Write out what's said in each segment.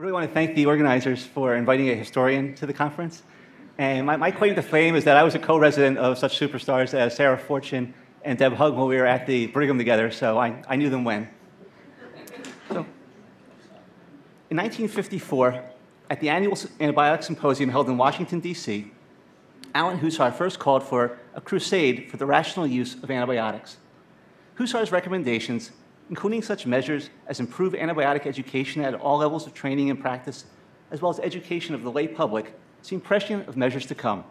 really want to thank the organizers for inviting a historian to the conference. And my claim to fame is that I was a co-resident of such superstars as Sarah Fortune and Deb Hug when we were at the Brigham together, so I knew them when. So, in 1954, at the annual Antibiotic Symposium held in Washington, D.C., Alan Hussar first called for a crusade for the rational use of antibiotics. Hussar's recommendations, including such measures as improved antibiotic education at all levels of training and practice, as well as education of the lay public, seem prescient of measures to come.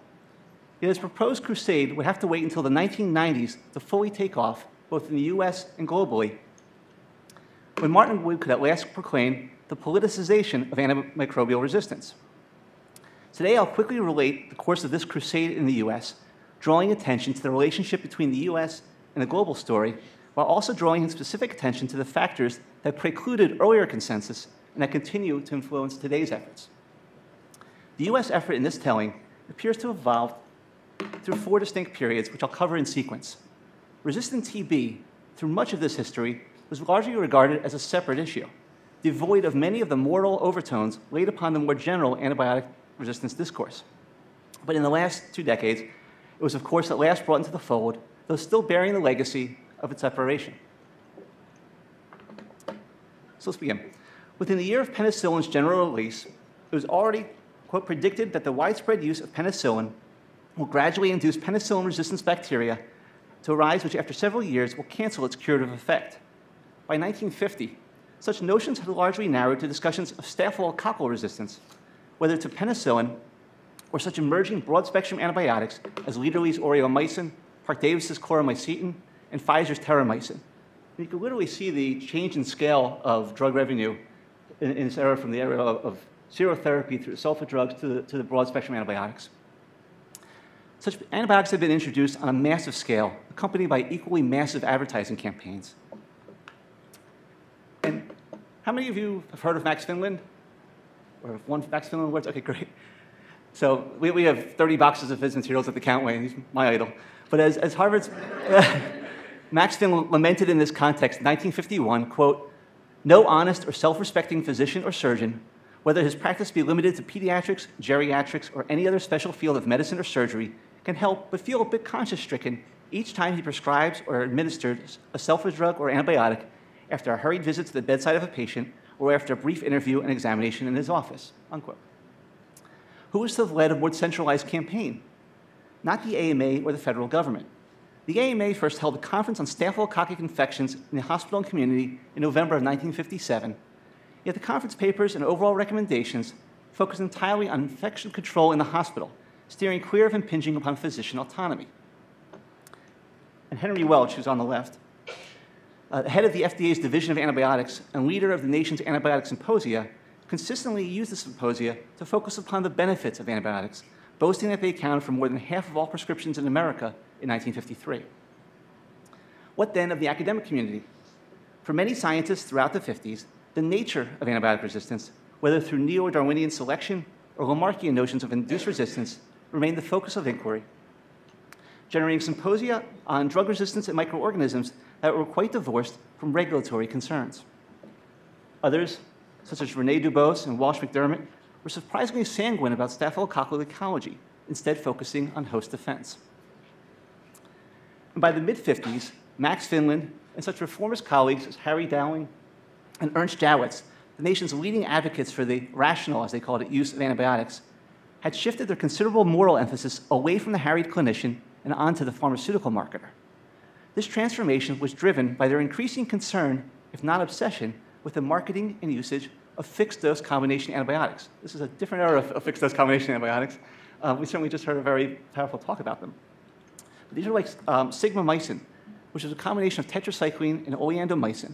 Yet his proposed crusade would have to wait until the 1990s to fully take off, both in the US and globally, when Martin Wood could at last proclaim the politicization of antimicrobial resistance. Today, I'll quickly relate the course of this crusade in the US, drawing attention to the relationship between the US and the global story, while also drawing specific attention to the factors that precluded earlier consensus and that continue to influence today's efforts. The US effort in this telling appears to have evolved through 4 distinct periods, which I'll cover in sequence. Resistant TB, through much of this history, was largely regarded as a separate issue, devoid of many of the moral overtones laid upon the more general antibiotic resistance discourse. But in the last 2 decades, it was, of course, at last brought into the fold, though still bearing the legacy of its separation. So let's begin. Within the year of penicillin's general release, it was already, quote, predicted that the widespread use of penicillin will gradually induce penicillin-resistant bacteria to arise, which after several years will cancel its curative effect. By 1950, such notions had largely narrowed to discussions of staphylococcal resistance, whether to penicillin or such emerging broad-spectrum antibiotics as Lederle's aureomycin, Parke-Davis's chloromycetin, and Pfizer's terramycin. And you can literally see the change in scale of drug revenue in this era from the era of serotherapy through sulfa drugs to the broad-spectrum antibiotics. Such antibiotics have been introduced on a massive scale, accompanied by equally massive advertising campaigns. And how many of you have heard of Max Finland? Or have won Max Finland awards? Okay, great. So we have 30 boxes of his materials at the Countway. He's my idol. But as Harvard's Max Finland lamented in this context in 1951, quote, "No honest or self-respecting physician or surgeon, whether his practice be limited to pediatrics, geriatrics, or any other special field of medicine or surgery, can help but feel a bit conscience-stricken each time he prescribes or administers a sulfa drug or antibiotic after a hurried visit to the bedside of a patient or after a brief interview and examination in his office," unquote. Who was to have led a more centralized campaign? Not the AMA or the federal government. The AMA first held a conference on staphylococcal infections in the hospital and community in November of 1957, yet the conference papers and overall recommendations focused entirely on infection control in the hospital, steering clear of impinging upon physician autonomy. And Henry Welch, who's on the left, head of the FDA's Division of Antibiotics and leader of the nation's antibiotic symposia, consistently used the symposia to focus upon the benefits of antibiotics, boasting that they accounted for more than half of all prescriptions in America in 1953. What then of the academic community? For many scientists throughout the 50s, the nature of antibiotic resistance, whether through neo-Darwinian selection or Lamarckian notions of induced resistance, remained the focus of inquiry, generating symposia on drug resistance in microorganisms that were quite divorced from regulatory concerns. Others, such as René Dubos and Walsh McDermott, were surprisingly sanguine about staphylococcal ecology, instead focusing on host defense. And by the mid-50s, Max Finland and such reformist colleagues as Harry Dowling and Ernst Jawitz, the nation's leading advocates for the rational, as they called it, use of antibiotics, had shifted their considerable moral emphasis away from the harried clinician and onto the pharmaceutical marketer. This transformation was driven by their increasing concern, if not obsession, with the marketing and usage of fixed-dose combination antibiotics. This is a different era of fixed-dose combination antibiotics. We certainly just heard a very powerful talk about them. But these are like sigmamycin, which is a combination of tetracycline and oleandomycin.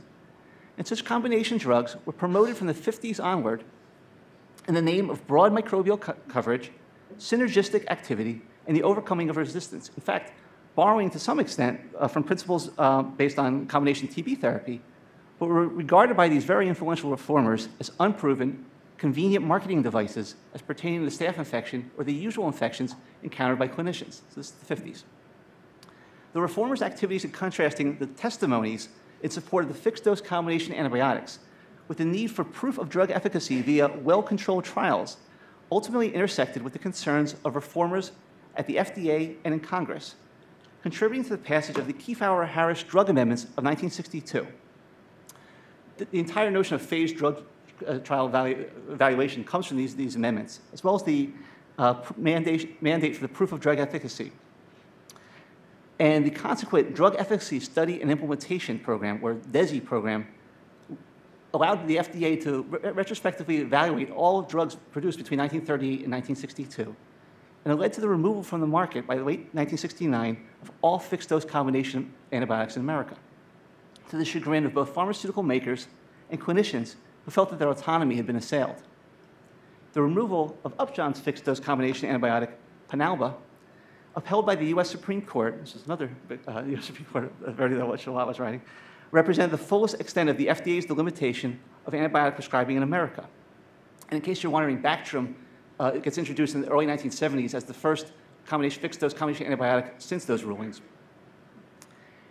And such combination drugs were promoted from the 50s onward in the name of broad microbial coverage, synergistic activity, and the overcoming of resistance. In fact, borrowing to some extent from principles based on combination TB therapy, but were regarded by these very influential reformers as unproven, convenient marketing devices as pertaining to staph infection or the usual infections encountered by clinicians. So this is the 50s. The reformers' activities in contrasting the testimonies in support of the fixed-dose combination antibiotics with the need for proof of drug efficacy via well-controlled trials, ultimately intersected with the concerns of reformers at the FDA and in Congress, contributing to the passage of the Kefauver-Harris drug amendments of 1962. The entire notion of phased drug trial evaluation comes from these amendments, as well as the mandate for the proof of drug efficacy. And the consequent Drug Efficacy Study and Implementation Program, or DESI program, allowed the FDA to retrospectively evaluate all drugs produced between 1938 and 1962. And it led to the removal from the market by the late 1969 of all fixed-dose combination antibiotics in America, to the chagrin of both pharmaceutical makers and clinicians who felt that their autonomy had been assailed. The removal of Upjohn's fixed-dose combination antibiotic, Panalba, upheld by the U.S. Supreme Court, this is another U.S. Supreme Court, which a lot was writing, represented the fullest extent of the FDA's delimitation of antibiotic prescribing in America. And in case you're wondering, Bactrim it gets introduced in the early 1970s as the first fixed-dose combination antibiotic since those rulings.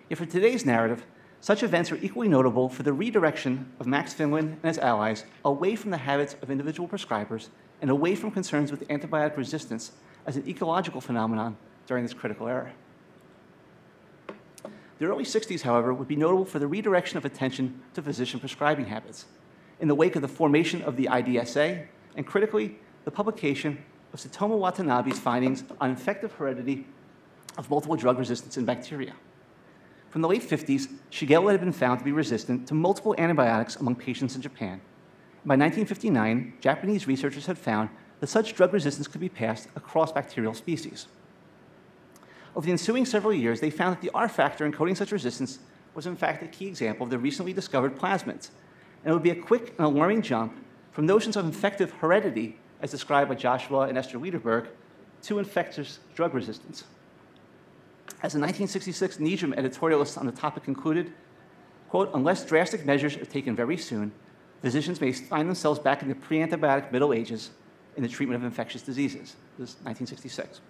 Yet for today's narrative, such events are equally notable for the redirection of Max Finland and his allies away from the habits of individual prescribers and away from concerns with antibiotic resistance as an ecological phenomenon during this critical era. The early 60s, however, would be notable for the redirection of attention to physician prescribing habits in the wake of the formation of the IDSA and, critically, the publication of Tsutomu Watanabe's findings on infective heredity of multiple drug resistance in bacteria. From the late 50s, Shigella had been found to be resistant to multiple antibiotics among patients in Japan. By 1959, Japanese researchers had found that such drug resistance could be passed across bacterial species. Over the ensuing several years, they found that the R factor encoding such resistance was in fact a key example of the recently discovered plasmids, and it would be a quick and alarming jump from notions of infective heredity, as described by Joshua and Esther Liederberg, to infectious drug resistance. As the 1966 NEJM editorialist on the topic concluded, quote, unless drastic measures are taken very soon, physicians may find themselves back in the pre-antibiotic Middle Ages in the treatment of infectious diseases. This is 1966.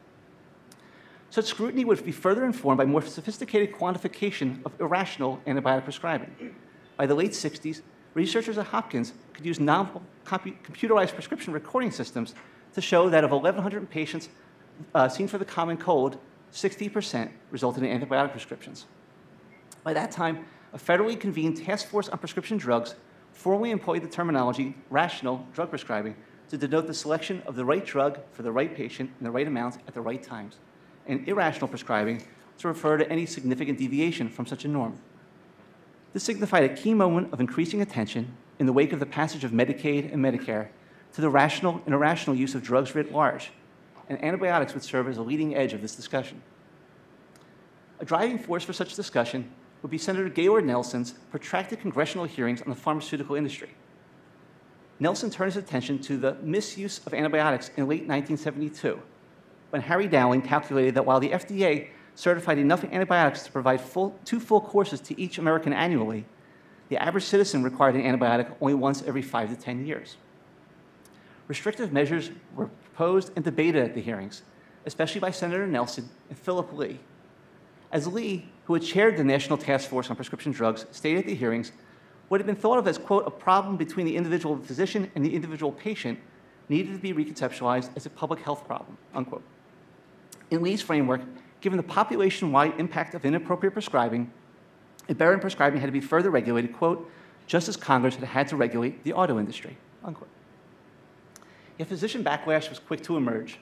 Such scrutiny would be further informed by more sophisticated quantification of irrational antibiotic prescribing. By the late 60s, researchers at Hopkins could use novel computerized prescription recording systems to show that of 1,100 patients seen for the common cold, 60% resulted in antibiotic prescriptions. By that time, a federally convened task force on prescription drugs formally employed the terminology rational drug prescribing to denote the selection of the right drug for the right patient in the right amount at the right times, and irrational prescribing to refer to any significant deviation from such a norm. This signified a key moment of increasing attention in the wake of the passage of Medicaid and Medicare to the rational and irrational use of drugs writ large, and antibiotics would serve as a leading edge of this discussion. A driving force for such discussion would be Senator Gaylord Nelson's protracted congressional hearings on the pharmaceutical industry. Nelson turned his attention to the misuse of antibiotics in late 1972, when Harry Dowling calculated that while the FDA certified enough antibiotics to provide two full courses to each American annually, the average citizen required an antibiotic only once every 5 to 10 years. Restrictive measures were proposed and debated at the hearings, especially by Senator Nelson and Philip Lee. As Lee, who had chaired the National Task Force on Prescription Drugs, stated at the hearings, what had been thought of as, quote, a problem between the individual physician and the individual patient needed to be reconceptualized as a public health problem, unquote. In Lee's framework, given the population-wide impact of inappropriate prescribing, aberrant prescribing had to be further regulated, quote, just as Congress had had to regulate the auto industry, unquote. Yet physician backlash was quick to emerge.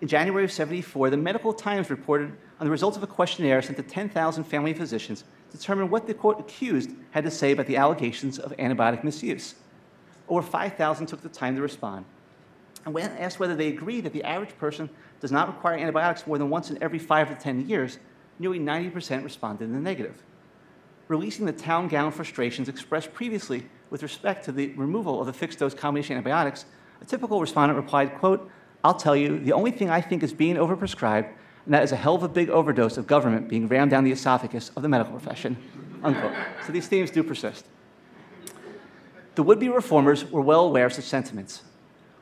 In January of '74, the Medical Times reported on the results of a questionnaire sent to 10,000 family physicians to determine what the, quote, accused had to say about the allegations of antibiotic misuse. Over 5,000 took the time to respond. And when asked whether they agree that the average person does not require antibiotics more than once in every 5 to 10 years, nearly 90% responded in the negative, releasing the town gown frustrations expressed previously with respect to the removal of the fixed-dose combination antibiotics. A typical respondent replied, quote, I'll tell you, the only thing I think is being overprescribed, and that is a hell of a big overdose of government being rammed down the esophagus of the medical profession, unquote. So these themes do persist. The would-be reformers were well aware of such sentiments.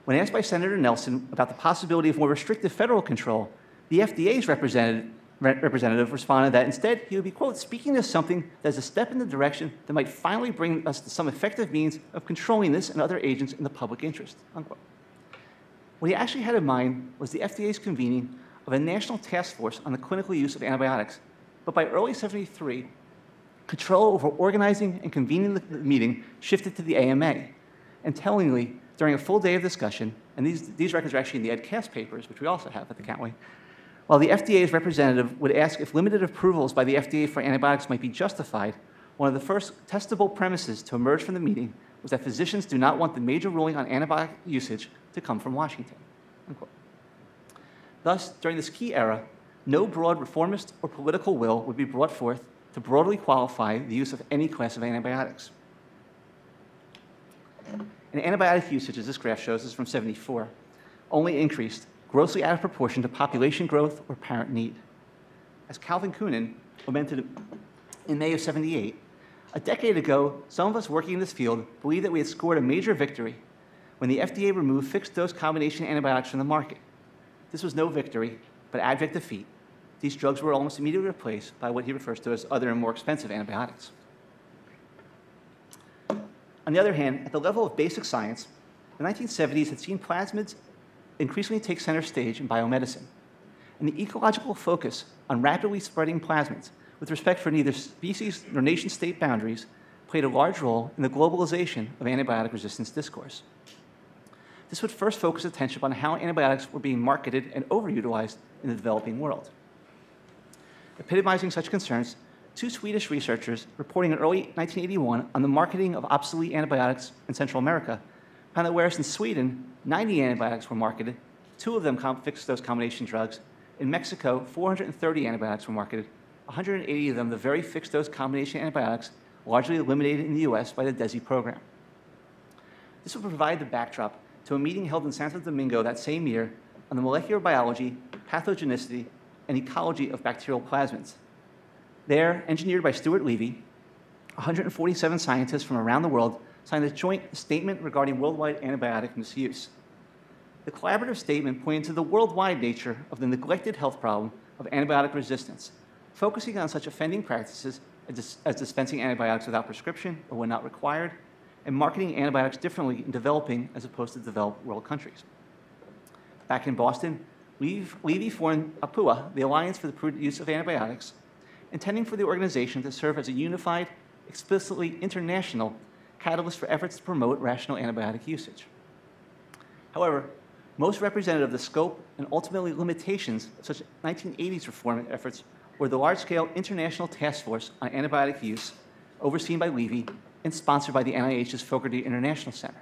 When asked by Senator Nelson about the possibility of more restrictive federal control, the FDA's representative representative responded that instead he would be, quote, speaking of something that is a step in the direction that might finally bring us to some effective means of controlling this and other agents in the public interest, unquote. What he actually had in mind was the FDA's convening of a national task force on the clinical use of antibiotics, but by early '73, control over organizing and convening the meeting shifted to the AMA. And tellingly, during a full day of discussion, and these records are actually in the EdCast papers, which we also have at the Countway, while the FDA's representative would ask if limited approvals by the FDA for antibiotics might be justified, one of the first testable premises to emerge from the meeting was that physicians do not want the major ruling on antibiotic usage to come from Washington, unquote. Thus, during this key era, no broad reformist or political will would be brought forth to broadly qualify the use of any class of antibiotics. And antibiotic usage, as this graph shows, is from '74, only increased grossly out of proportion to population growth or parent need. As Calvin Kuhnen lamented in May of '78, a decade ago, some of us working in this field believed that we had scored a major victory when the FDA removed fixed-dose combination antibiotics from the market. This was no victory, but abject defeat. These drugs were almost immediately replaced by what he refers to as other and more expensive antibiotics. On the other hand, at the level of basic science, the 1970s had seen plasmids increasingly take center stage in biomedicine. And the ecological focus on rapidly spreading plasmids with respect for neither species nor nation-state boundaries played a large role in the globalization of antibiotic resistance discourse. This would first focus attention on how antibiotics were being marketed and overutilized in the developing world. Epitomizing such concerns, two Swedish researchers reporting in early 1981 on the marketing of obsolete antibiotics in Central America found that whereas in Sweden, 90 antibiotics were marketed, 2 of them fixed-dose combination drugs. In Mexico, 430 antibiotics were marketed, 180 of them the very fixed-dose combination antibiotics largely eliminated in the US by the DESI program. This will provide the backdrop to a meeting held in Santo Domingo that same year on the molecular biology, pathogenicity, and ecology of bacterial plasmids. There, engineered by Stuart Levy, 147 scientists from around the world signed a joint statement regarding worldwide antibiotic misuse. The collaborative statement pointed to the worldwide nature of the neglected health problem of antibiotic resistance, focusing on such offending practices as dispensing antibiotics without prescription or when not required, and marketing antibiotics differently in developing as opposed to developed world countries. Back in Boston, Levy formed APUA, the Alliance for the Prudent Use of Antibiotics, intending for the organization to serve as a unified, explicitly international catalyst for efforts to promote rational antibiotic usage. However, most representative of the scope and ultimately limitations of such 1980s reform efforts were the large-scale international task force on antibiotic use overseen by Levy and sponsored by the NIH's Fogarty International Center.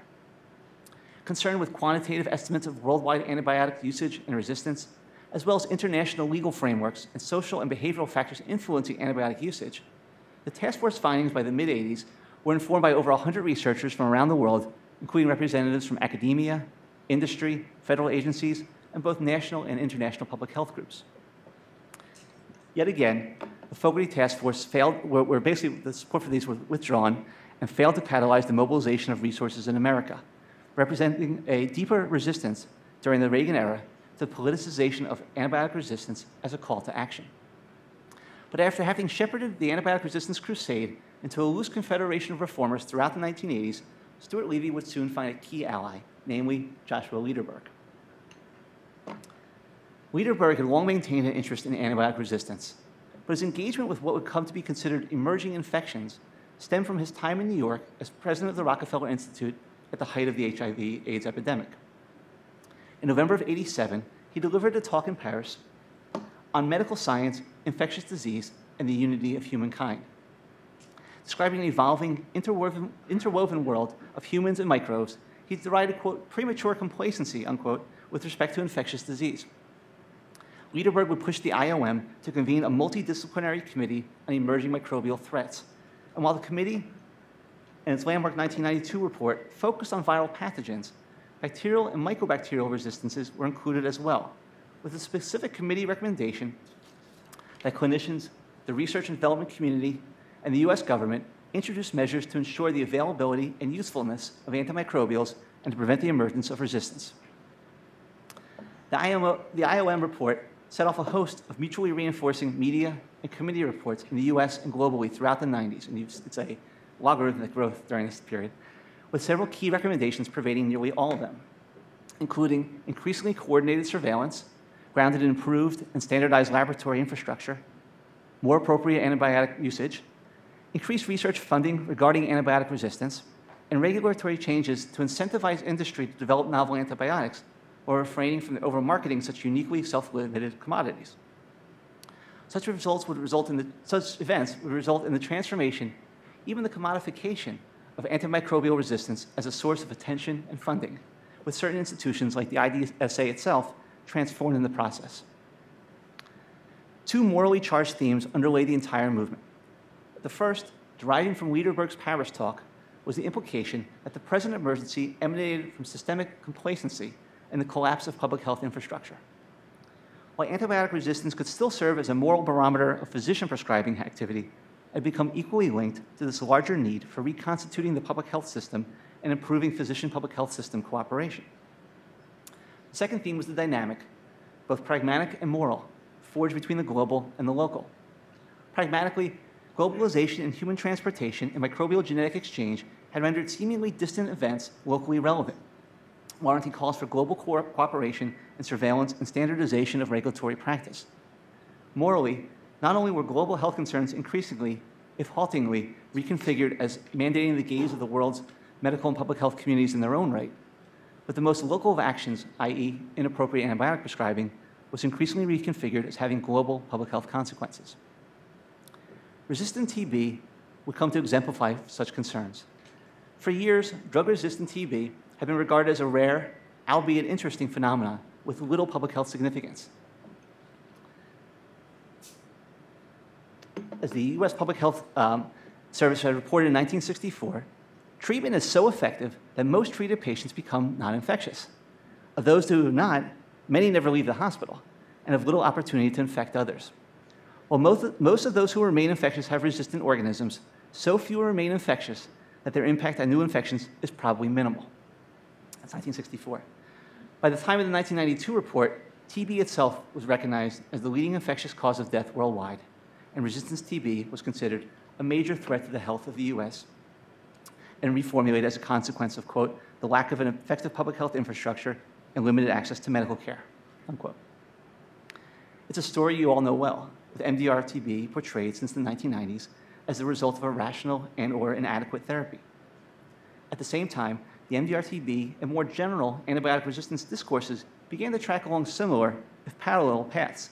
Concerned with quantitative estimates of worldwide antibiotic usage and resistance, as well as international legal frameworks and social and behavioral factors influencing antibiotic usage, the task force findings by the mid-'80s were informed by over 100 researchers from around the world, including representatives from academia, industry, federal agencies, and both national and international public health groups. Yet again, the Fogarty Task Force failed, where basically the support for these were withdrawn and failed to catalyze the mobilization of resources in America, representing a deeper resistance during the Reagan era to the politicization of antibiotic resistance as a call to action. But after having shepherded the antibiotic resistance crusade into a loose confederation of reformers throughout the 1980s, Stuart Levy would soon find a key ally, namely Joshua Lederberg. Lederberg had long maintained an interest in antibiotic resistance, but his engagement with what would come to be considered emerging infections stemmed from his time in New York as president of the Rockefeller Institute at the height of the HIV/AIDS epidemic. In November of '87, he delivered a talk in Paris on medical science, infectious disease, and the unity of humankind. Describing an evolving, interwoven world of humans and microbes, he derided, quote, premature complacency, unquote, with respect to infectious disease. Lederberg would push the IOM to convene a multidisciplinary committee on emerging microbial threats. And while the committee, in its landmark 1992 report, focused on viral pathogens, bacterial and mycobacterial resistances were included as well, with a specific committee recommendation that clinicians, the research and development community, and the US government introduce measures to ensure the availability and usefulness of antimicrobials and to prevent the emergence of resistance. The IOM report set off a host of mutually reinforcing media and committee reports in the US and globally throughout the 90s, and it's a logarithmic growth during this period, with several key recommendations pervading nearly all of them, including increasingly coordinated surveillance, grounded in improved and standardized laboratory infrastructure, more appropriate antibiotic usage, increased research funding regarding antibiotic resistance, and regulatory changes to incentivize industry to develop novel antibiotics or refraining from over-marketing such uniquely self-limited commodities. Such events would result in the transformation, even the commodification, of antimicrobial resistance as a source of attention and funding, with certain institutions like the IDSA itself transformed in the process. Two morally charged themes underlay the entire movement. The first, deriving from Liederberg's Paris talk, was the implication that the present emergency emanated from systemic complacency and the collapse of public health infrastructure. While antibiotic resistance could still serve as a moral barometer of physician prescribing activity, it had become equally linked to this larger need for reconstituting the public health system and improving physician-public health system cooperation. The second theme was the dynamic, both pragmatic and moral, forged between the global and the local. Pragmatically, globalization in human transportation and microbial genetic exchange had rendered seemingly distant events locally relevant, warranting calls for global cooperation and surveillance and standardization of regulatory practice. Morally, not only were global health concerns increasingly, if haltingly, reconfigured as mandating the gaze of the world's medical and public health communities in their own right, but the most local of actions, i.e. inappropriate antibiotic prescribing, was increasingly reconfigured as having global public health consequences. Resistant TB would come to exemplify such concerns. For years, drug-resistant TB had been regarded as a rare, albeit interesting phenomenon with little public health significance. As the US Public Health Service had reported in 1964, treatment is so effective that most treated patients become non-infectious. Of those who do not, many never leave the hospital and have little opportunity to infect others. While most of those who remain infectious have resistant organisms, so few remain infectious that their impact on new infections is probably minimal. That's 1964. By the time of the 1992 report, TB itself was recognized as the leading infectious cause of death worldwide, and resistant TB was considered a major threat to the health of the US and reformulated as a consequence of, quote, the lack of an effective public health infrastructure and limited access to medical care, unquote. It's a story you all know well, with MDR-TB portrayed since the 1990s as the result of a rational and/or inadequate therapy. At the same time, the MDR-TB and more general antibiotic resistance discourses began to track along similar, if parallel, paths,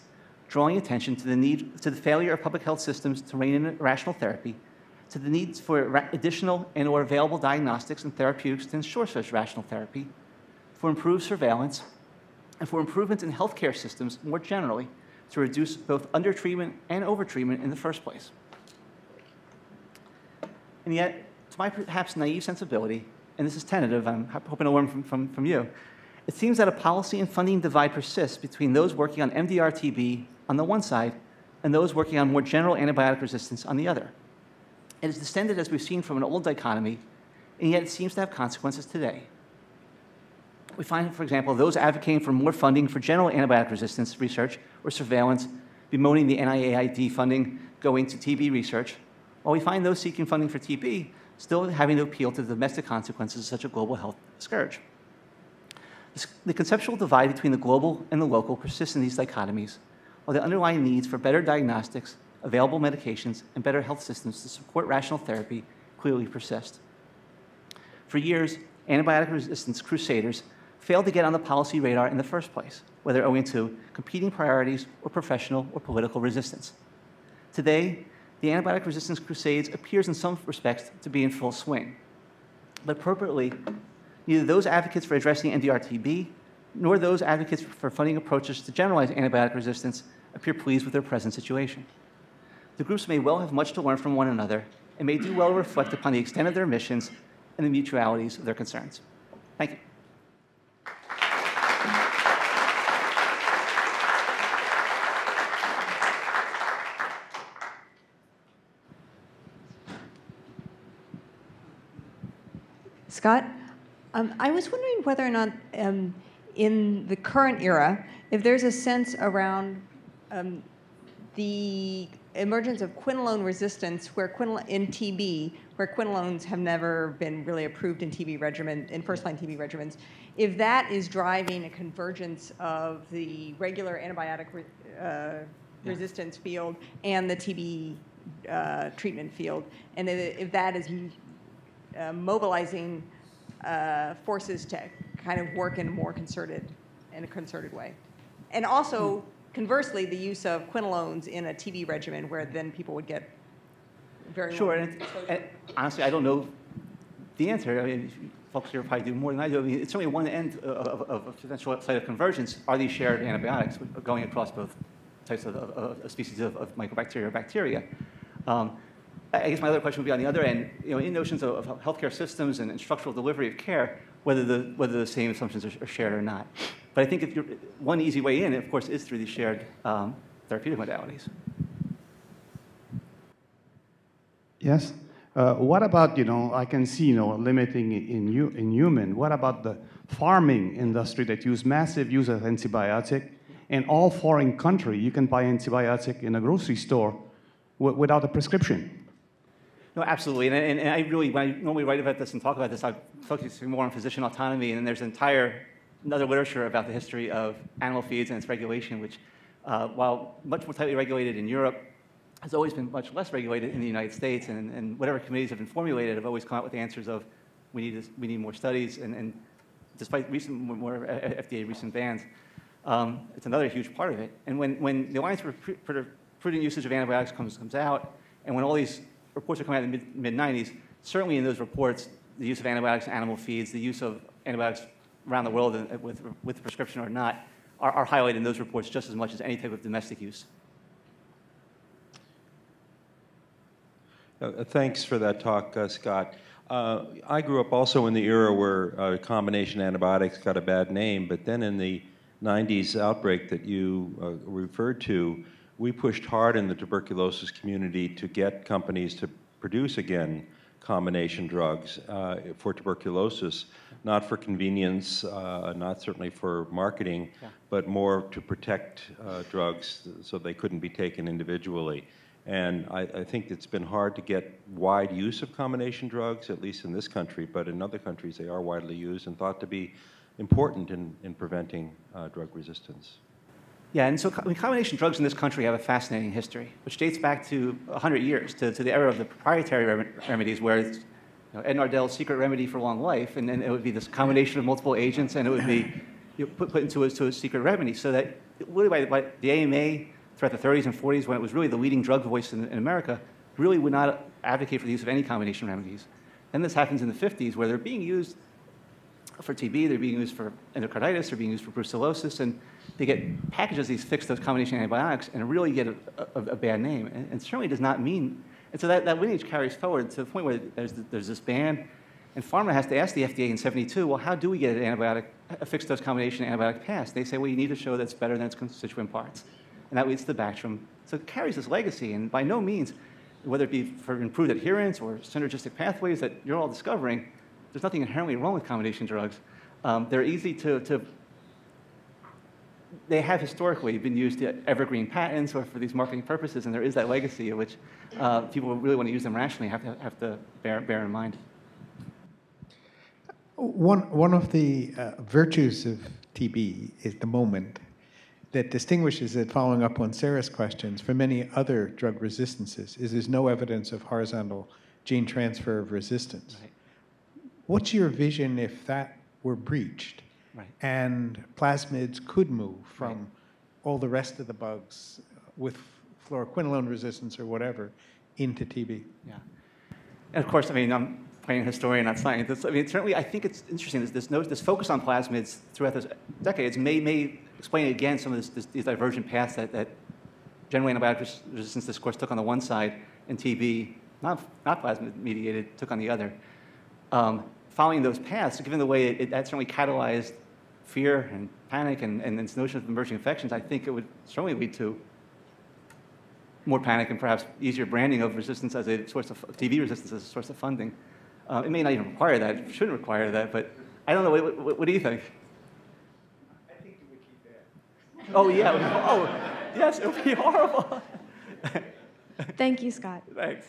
drawing attention to the failure of public health systems to rein in rational therapy, to the needs for additional and/or available diagnostics and therapeutics to ensure such rational therapy, for improved surveillance, and for improvements in healthcare systems more generally to reduce both undertreatment and overtreatment in the first place. And yet, to my perhaps naive sensibility, and this is tentative, I'm hoping to learn from you, it seems that a policy and funding divide persists between those working on MDR-TB on the one side and those working on more general antibiotic resistance on the other. It is descended, as we've seen, from an old dichotomy, and yet it seems to have consequences today. We find, for example, those advocating for more funding for general antibiotic resistance research or surveillance bemoaning the NIAID funding going to TB research, while we find those seeking funding for TB still having to appeal to the domestic consequences of such a global health scourge. The conceptual divide between the global and the local persists in these dichotomies, while the underlying needs for better diagnostics, available medications, and better health systems to support rational therapy clearly persist. For years, antibiotic resistance crusaders failed to get on the policy radar in the first place, whether owing to competing priorities or professional or political resistance. Today, the antibiotic resistance crusades appears in some respects to be in full swing. But appropriately, neither those advocates for addressing MDR-TB nor those advocates for funding approaches to generalize antibiotic resistance appear pleased with their present situation. The groups may well have much to learn from one another and may do well to reflect upon the extent of their missions and the mutualities of their concerns. Thank you. Scott, I was wondering whether or not in the current era, if there's a sense around the emergence of quinolone resistance in TB, where quinolones have never been really approved in TB regimen, in first-line TB regimens, if that is driving a convergence of the regular antibiotic resistance field and the TB treatment field, and if that is mobilizing forces to kind of work in a concerted way. And also, conversely, the use of quinolones in a TB regimen where then people would get very sure. low And honestly, I don't know the answer. I mean, folks here probably do more than I do. I mean, it's certainly one end of a potential site of convergence are these shared antibiotics going across both types of species of mycobacteria or bacteria. I guess my other question would be on the other end, in notions of healthcare systems and structural delivery of care, whether the same assumptions are shared or not. But I think one easy way in, of course, is through these shared therapeutic modalities. Yes. What about, I can see, limiting in human. What about the farming industry that use massive use of antibiotic? In all foreign country, you can buy antibiotic in a grocery store without a prescription. No, absolutely. And I really, when I normally write about this and talk about this, I focus more on physician autonomy. And there's another literature about the history of animal feeds and its regulation, which, while much more tightly regulated in Europe, has always been much less regulated in the United States. And whatever committees have been formulated have always come out with the answers of we need more studies. And despite more FDA recent bans, it's another huge part of it. And when the Alliance for Prudent Usage of Antibiotics comes out, and when all these reports are coming out in the mid-90s, certainly in those reports, the use of antibiotics in animal feeds, the use of antibiotics around the world with prescription or not, are highlighted in those reports just as much as any type of domestic use. Thanks for that talk, Scott. I grew up also in the era where combination antibiotics got a bad name, but then in the 90s outbreak that you referred to, we pushed hard in the tuberculosis community to get companies to produce, again, combination drugs for tuberculosis, not for convenience, not certainly for marketing, but more to protect drugs so they couldn't be taken individually. And I think it's been hard to get wide use of combination drugs, at least in this country, but in other countries they are widely used and thought to be important in preventing drug resistance. Yeah, and so combination drugs in this country have a fascinating history, which dates back to 100 years, to the era of the proprietary remedies, where it's Ed Nardell's secret remedy for long life, and then it would be this combination of multiple agents, and it would be put into a secret remedy. So that really by the AMA throughout the 30s and 40s, when it was really the leading drug voice in America, really would not advocate for the use of any combination remedies. Then this happens in the 50s, where they're being used for TB, they're being used for endocarditis, they're being used for brucellosis, and they get packaged these fixed-dose combination antibiotics and really get a bad name. And certainly does not mean, and so that lineage carries forward to the point where there's this ban, and pharma has to ask the FDA in '72, well, how do we get a fixed-dose combination antibiotic passed? They say, well, you need to show that it's better than its constituent parts. And that leads to the Bactrim. So it carries this legacy, and by no means, whether it be for improved adherence or synergistic pathways that you're all discovering, there's nothing inherently wrong with combination drugs. They're easy they have historically been used to evergreen patents or for these marketing purposes, and there is that legacy of which people really want to use them rationally have to bear in mind. One of the virtues of TB is the moment that distinguishes it, following up on Sarah's questions, from many other drug resistances, is there's no evidence of horizontal gene transfer of resistance. Right. What's your vision if that were breached? Right. And plasmids could move from all the rest of the bugs with fluoroquinolone resistance or whatever into TB? Yeah. And of course, I mean, I'm playing historian, not scientist. I mean, certainly, I think it's interesting. This focus on plasmids throughout the decades may explain again some of these divergent paths that general antibiotic resistance discourse took on the one side, and TB, not plasmid-mediated, took on the other. Following those paths, given the way that certainly catalyzed fear and panic and this notion of emerging infections, I think it would certainly lead to more panic and perhaps easier branding of resistance as a source of TB resistance as a source of funding. It may not even require that, it shouldn't require that, but I don't know, what do you think? I think you would keep that. Oh, yeah. Yes, it would be horrible. Thank you, Scott. Thanks.